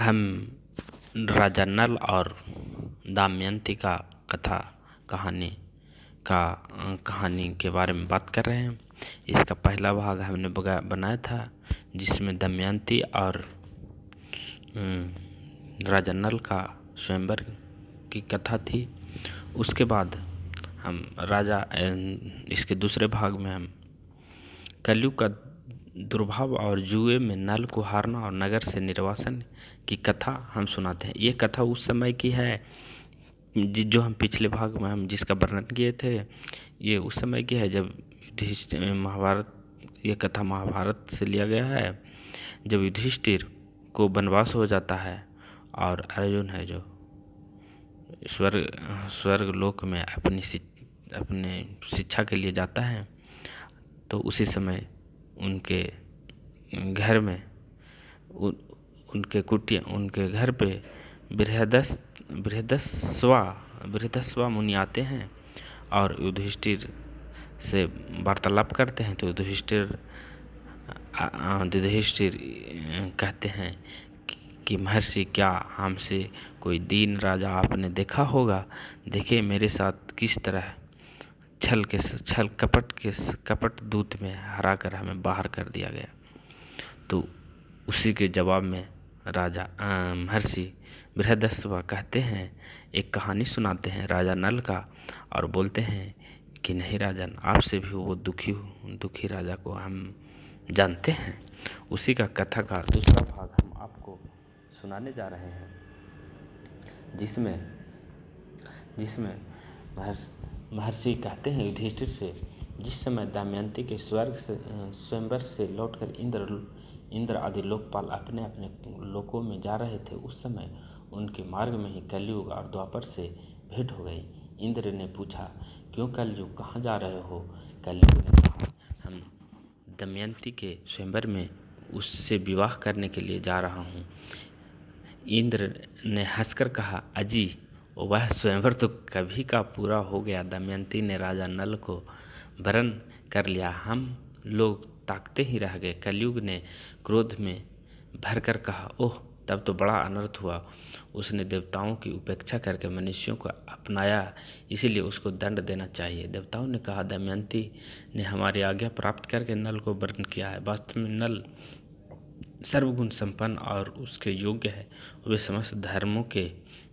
हम राजा नल और दमयंती का कहानी के बारे में बात कर रहे हैं। इसका पहला भाग हमने बनाया था, जिसमें दमयंती और राजा नल का स्वयंवर की कथा थी। उसके बाद हम इसके दूसरे भाग में हम कलयुग का दुर्भाव और जुए में नल को हारना और नगर से निर्वासन की कथा हम सुनाते हैं। ये कथा उस समय की है जो हम पिछले भाग में हम जिसका वर्णन किए थे। ये उस समय की है जब महाभारत, ये कथा महाभारत से लिया गया है, जब युधिष्ठिर को वनवास हो जाता है और अर्जुन है जो स्वर्ग लोक में अपने शिक्षा के लिए जाता है। तो उसी समय उनके घर में उनके घर पे बृहदस्वा मुनि आते हैं और युधिष्ठिर से वार्तालाप करते हैं। तो युधिष्ठिर कहते हैं कि महर्षि, क्या हमसे कोई दीन राजा आपने देखा होगा? देखिए मेरे साथ किस तरह कपट दूत में हराकर हमें बाहर कर दिया गया। तो उसी के जवाब में राजा महर्षि बृहदस्वा कहते हैं, एक कहानी सुनाते हैं राजा नल का, और बोलते हैं कि नहीं राजन, आपसे भी वो दुखी राजा को हम जानते हैं। उसी का कथा का दूसरा भाग हम आपको सुनाने जा रहे हैं, जिसमें महर्षि कहते हैं युधिष्ठिर से, जिस समय दमयंती के स्वयंवर से लौटकर इंद्र आदि लोकपाल अपने अपने लोकों में जा रहे थे, उस समय उनके मार्ग में ही कलयुग और द्वापर से भेंट हो गई। इंद्र ने पूछा, क्यों कलयुग, कहाँ जा रहे हो? कलयुग ने कहा, हम दमयंती के स्वयंवर में उससे विवाह करने के लिए जा रहा हूँ। इंद्र ने हंसकर कहा, अजी, वह स्वयंवर तो कभी का पूरा हो गया। दमयंती ने राजा नल को वरण कर लिया, हम लोग ताकते ही रह गए। कलयुग ने क्रोध में भरकर कहा, ओह, तब तो बड़ा अनर्थ हुआ। उसने देवताओं की उपेक्षा करके मनुष्यों को अपनाया, इसीलिए उसको दंड देना चाहिए। देवताओं ने कहा, दमयंती ने हमारी आज्ञा प्राप्त करके नल को वरण किया है। वास्तव में नल सर्वगुण संपन्न और उसके योग्य है। वे समस्त धर्मों के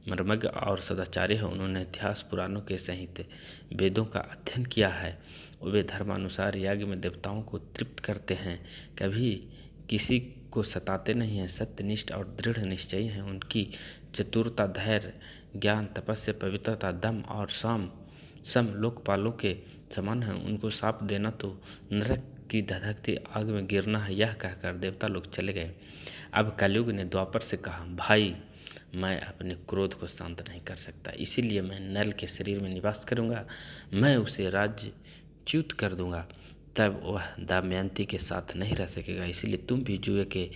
मर्मज्ञ और सदाचारी हैं। उन्होंने इतिहास, पुराणों के सहित वेदों का अध्ययन किया है। वे धर्मानुसार यज्ञ में देवताओं को तृप्त करते हैं, कभी किसी को सताते नहीं हैं। सत्यनिष्ठ और दृढ़ निश्चयी हैं। उनकी चतुरता, धैर्य, ज्ञान, तपस्या, पवित्रता, दम और सम लोकपालों के समान है। उनको शाप देना तो नरक की धधकती आग में गिरना है। यह कहकर देवता लोग चले गए। अब कलयुग ने द्वापर से कहा, भाई, मैं अपने क्रोध को शांत नहीं कर सकता, इसीलिए मैं नल के शरीर में निवास करूंगा। मैं उसे राज्य च्युत कर दूंगा, तब वह दमयंती के साथ नहीं रह सकेगा। इसीलिए तुम भी जुए के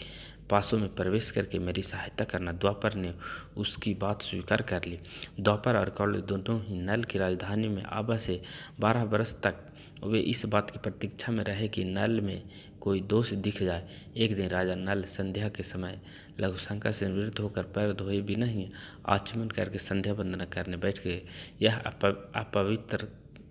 पासों में प्रवेश करके मेरी सहायता करना। द्वापर ने उसकी बात स्वीकार कर ली। द्वापर और कलयुग दोनों ही नल की राजधानी में आबा से 12 वर्ष तक वे इस बात की प्रतीक्षा में रहे कि नल में कोई दोष दिख जाए। एक दिन राजा नल संध्या के समय लघुशंका से निवृत्त होकर पैर धोए बिना ही आचमन करके संध्या वंदना करने बैठ गए। यह अपवित्र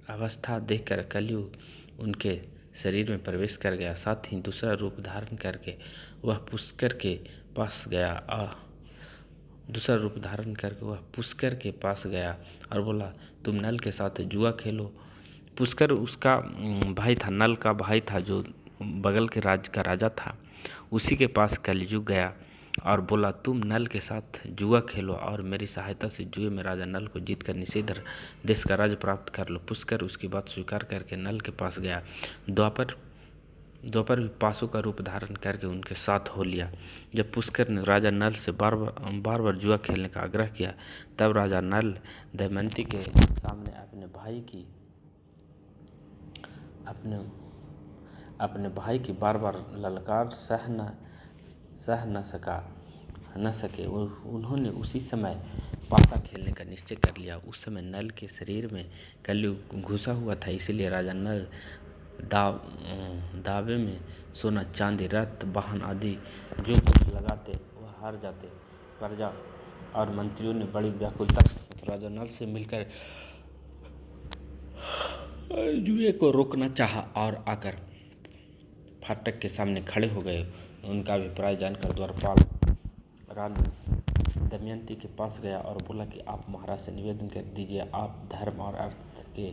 अवस्था देखकर कलयुग उनके शरीर में प्रवेश कर गया। साथ ही दूसरा रूप धारण करके वह पुष्कर के पास गया और बोला, तुम नल के साथ जुआ खेलो। पुष्कर उसका भाई था, नल का भाई था, जो बगल के राज्य का राजा था। उसी के पास कलयुग गया और बोला, तुम नल के साथ जुआ खेलो और मेरी सहायता से जुए में राजा नल को जीतकर निषेधर देश का राज्य प्राप्त कर लो। पुष्कर उसकी बात स्वीकार करके नल के पास गया। द्वापर भी पासों का रूप धारण करके उनके साथ हो लिया। जब पुष्कर ने राजा नल से बार बार जुआ खेलने का आग्रह किया, तब राजा नल दमयंती के सामने अपने भाई की बार बार ललकार सह न सके। उन्होंने उसी समय पासा खेलने का निश्चय कर लिया। उस समय नल के शरीर में कलयुग घुसा हुआ था, इसीलिए राजा नल दावे में सोना, चांदी, रथ, वाहन आदि जो कुछ लगाते वह हार जाते। प्रजा और मंत्रियों ने बड़ी व्याकुलता के साथ राजा नल से मिलकर जुए को रोकना चाहा और आकर फाटक के सामने खड़े हो गए। उनका अभिप्राय जानकर द्वारपाल रानी दमयंती के पास गया और बोला कि आप महाराज से निवेदन कर दीजिए, आप धर्म और अर्थ के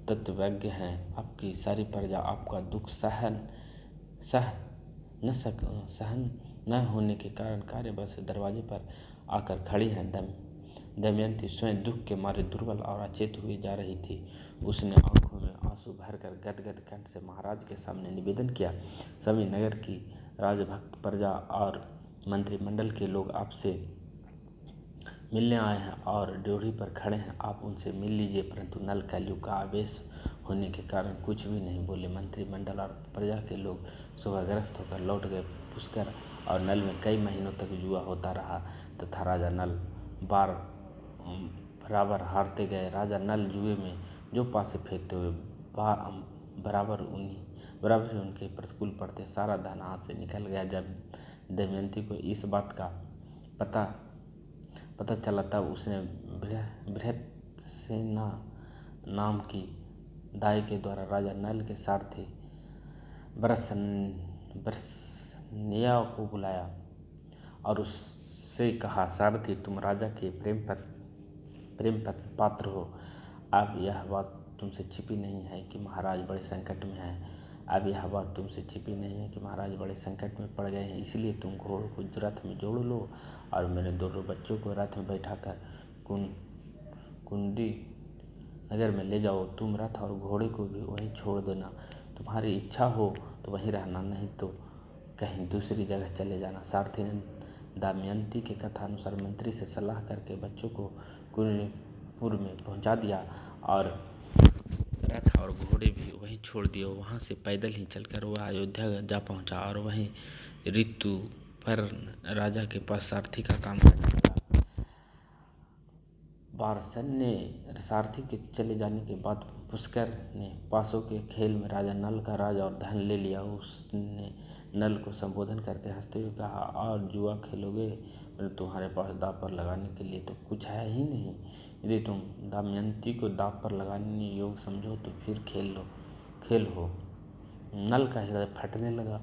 तत्वज्ञ हैं। आपकी सारी प्रजा आपका दुख सहन न होने के कारण कार्यवश दरवाजे पर आकर खड़ी है। दमयंती स्वयं दुख के मारे दुर्बल और अचेत हुई जा रही थी। उसने आंखों में आंसू भरकर गदगद कंठ से महाराज के सामने निवेदन किया, सभी नगर की राजभक्त प्रजा और मंत्रिमंडल के लोग आपसे मिलने आए हैं और ड्योढ़ी पर खड़े हैं, आप उनसे मिल लीजिए। परंतु नल कलयुग का आवेश होने के कारण कुछ भी नहीं बोले। मंत्रिमंडल और प्रजा के लोग शोभाग्रस्त होकर लौट गए। पुष्कर और नल में कई महीनों तक जुआ होता रहा तथा राजा नल बराबर हारते गए। राजा नल जुए में जो पासे फेंकते हुए बराबर ही उनके प्रतिकूल पड़ते। सारा धन हाथ से निकल गया। जब दमयंती को इस बात का पता चला तब उसने बृहत्सेना नाम की दाई के द्वारा राजा नल के सारथी बरसनिया को बुलाया और उससे कहा, सारथी, तुम राजा के प्रेम पात्र हो। अब यह बात तुमसे छिपी नहीं है कि महाराज बड़े संकट में पड़ गए हैं, इसलिए तुम घोड़ों को रथ में जोड़ लो और मेरे दोनों बच्चों को रथ में बैठाकर कुंडी नगर में ले जाओ। तुम रथ और घोड़े को भी वहीं छोड़ देना। तुम्हारी इच्छा हो तो वहीं रहना, नहीं तो कहीं दूसरी जगह चले जाना। सारथी ने दमयंती के कथा अनुसार मंत्री से सलाह करके बच्चों को कुंडीपुर में पहुंचा दिया और रथ और घोड़े भी वहीं छोड़ दिए। वहां से पैदल ही चलकर वह अयोध्या जा पहुंचा और वहीं ऋतु पर राजा के पास सारथी का काम करने लगा। सारथी के चले जाने के बाद पुष्कर ने पासों के खेल में राजा नल का राज और धन ले लिया। उसने नल को संबोधन करके हंसते हुए कहा, और जुआ खेलोगे? तुम्हारे पास दांव पर लगाने के लिए तो कुछ है ही नहीं। यदि तुम दमयंती को दांव पर लगाने योग्य समझो तो फिर खेल हो। नल का हृदय फटने लगा।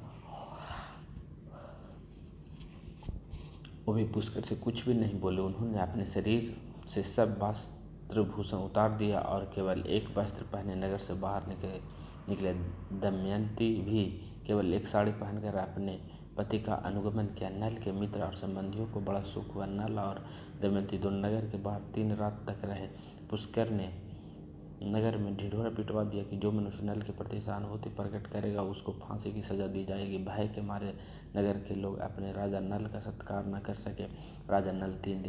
वो भी पुष्कर से कुछ भी नहीं बोले। उन्होंने अपने शरीर से सब वस्त्र भूषण उतार दिया और केवल एक वस्त्र पहने नगर से बाहर निकले। दमयंती भी केवल एक साड़ी पहनकर अपने पति का अनुगमन किया। नल के मित्र और संबंधियों को बड़ा सुख हुआ। नल और दमयंती दोनों नगर के बाहर 3 रात तक रहे। पुष्कर ने नगर में ढिढोरा पिटवा दिया कि जो मनुष्य नल के प्रति सहानुभूति प्रकट करेगा उसको फांसी की सजा दी जाएगी। भय के मारे नगर के लोग अपने राजा नल का सत्कार न कर सके। राजा नल 3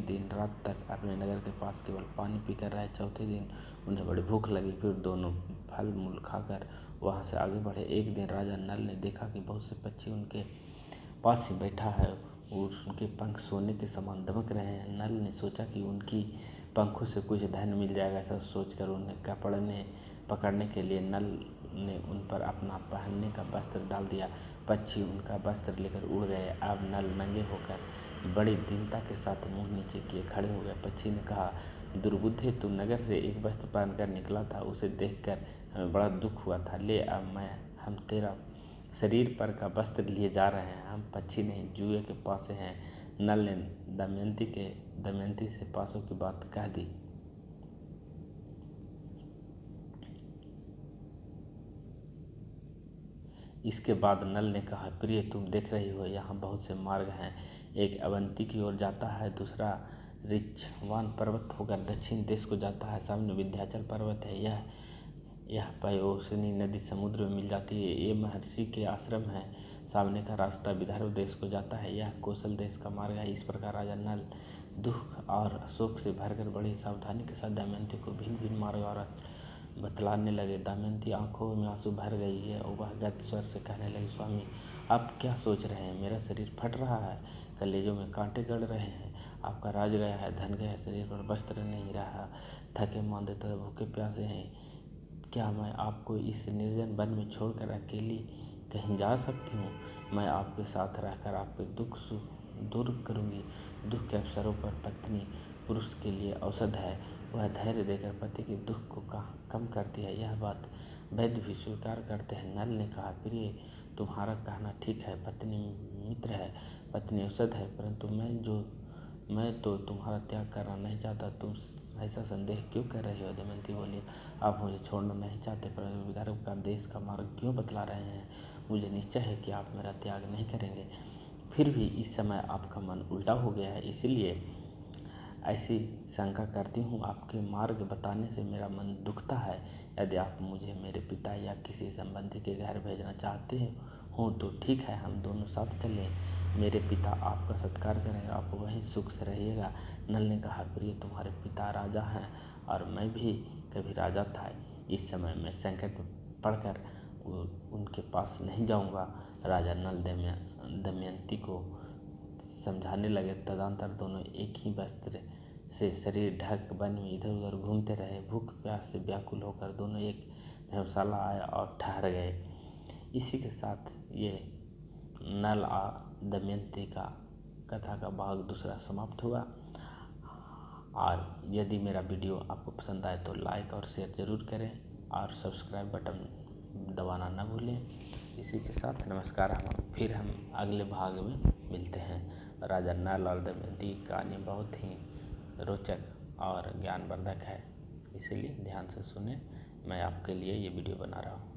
दिन रात तक अपने नगर के पास केवल पानी पीकर रहे। चौथे दिन उन्हें बड़ी भूख लगी। फिर दोनों फल मूल खाकर वहां से आगे बढ़े। एक दिन राजा नल ने देखा कि बहुत से पक्षी उनके पास ही बैठा है और उनके पंख सोने के समान दमक रहे हैं। नल ने सोचा कि उनकी पंखों से कुछ धन मिल जाएगा। ऐसा सोचकर उन्हें पकड़ने के लिए नल ने उन पर अपना पहनने का वस्त्र डाल दिया। पक्षी उनका वस्त्र लेकर उड़ गए। अब नल नंगे होकर बड़ी दीनता के साथ मुंह नीचे किए खड़े हो गए। पक्षी ने कहा, दुर्बुद्धे, तू नगर से एक वस्त्र पहनकर निकला था, उसे देखकर हमें बड़ा दुख हुआ था। ले अब हम तेरा शरीर पर का वस्त्र लिए जा रहे हैं। हम पक्षी नहीं, जुए के पासे हैं। नल ने दमयंती से पासों की बात कह दी। इसके बाद नल ने कहा, प्रिय, तुम देख रही हो यहाँ बहुत से मार्ग हैं। एक अवंती की ओर जाता है, दूसरा ऋक्षवान पर्वत होकर दक्षिण देश को जाता है, सामने विंध्याचल पर्वत है। यह पयोसनी नदी समुद्र में मिल जाती है। ये महर्षि के आश्रम है। सामने का रास्ता विदर्भ देश को जाता है। यह कौशल देश का मार्ग है। इस प्रकार राजा नल दुख और शोक से भरकर बड़ी सावधानी के साथ दमयंती को भिन्न भिन्न मार्ग और बतलाने लगे। दमयंती आंखों में आंसू भर गई है और वह गद्य स्वर से कहने लगी, स्वामी, आप क्या सोच रहे हैं? मेरा शरीर फट रहा है, कलेजों में कांटे गड़ रहे हैं। आपका राज गया है, धन गया है, शरीर पर वस्त्र नहीं रहा, थके मांदे तो भूखे प्यासे हैं। क्या मैं आपको इस निर्जन वन में छोड़कर अकेली कहीं जा सकती हूँ? मैं आपके साथ रहकर आपके दूर करूँगी। दुख के अवसरों पर पत्नी पुरुष के लिए औषध है। वह धैर्य देकर पति के दुख को कम करती है। यह बात वैद्य भी स्वीकार करते हैं। नल ने कहा, प्रिय, तुम्हारा कहना ठीक है। पत्नी मित्र है, पत्नी औषध है, परंतु मैं तो तुम्हारा त्याग करना नहीं चाहता। तुम ऐसा संदेह क्यों कर रही हो? दमयंती बोली, आप मुझे छोड़ना नहीं चाहते, परंतु विदर्भ का देश का मार्ग क्यों बतला रहे हैं? मुझे निश्चय है कि आप मेरा त्याग नहीं करेंगे। फिर भी इस समय आपका मन उल्टा हो गया है, इसलिए ऐसी शंका करती हूँ। आपके मार्ग बताने से मेरा मन दुखता है। यदि आप मुझे मेरे पिता या किसी संबंधी के घर भेजना चाहते हो तो ठीक है, हम दोनों साथ चलें। मेरे पिता आपका सत्कार करेंगे, आप वहीं सुख से रहिएगा। नल ने कहा, प्रिय, तुम्हारे पिता राजा हैं और मैं भी कभी राजा था। इस समय मैं संकट में पड़कर उनके पास नहीं जाऊंगा। राजा नल दमयंती को समझाने लगे। तदंतर दोनों एक ही वस्त्र से शरीर ढक वन में इधर उधर घूमते रहे। भूख प्यास से व्याकुल होकर दोनों एक धर्मशाला आए और ठहर गए। इसी के साथ ये नल दमयंती का कथा का भाग दूसरा समाप्त हुआ। और यदि मेरा वीडियो आपको पसंद आए तो लाइक और शेयर ज़रूर करें और सब्सक्राइब बटन दबाना न भूलें। इसी के साथ नमस्कार। हम अगले भाग में मिलते हैं। राजा नल और दमयंती की कहानी बहुत ही रोचक और ज्ञानवर्धक है, इसलिए ध्यान से सुने। मैं आपके लिए ये वीडियो बना रहा हूँ।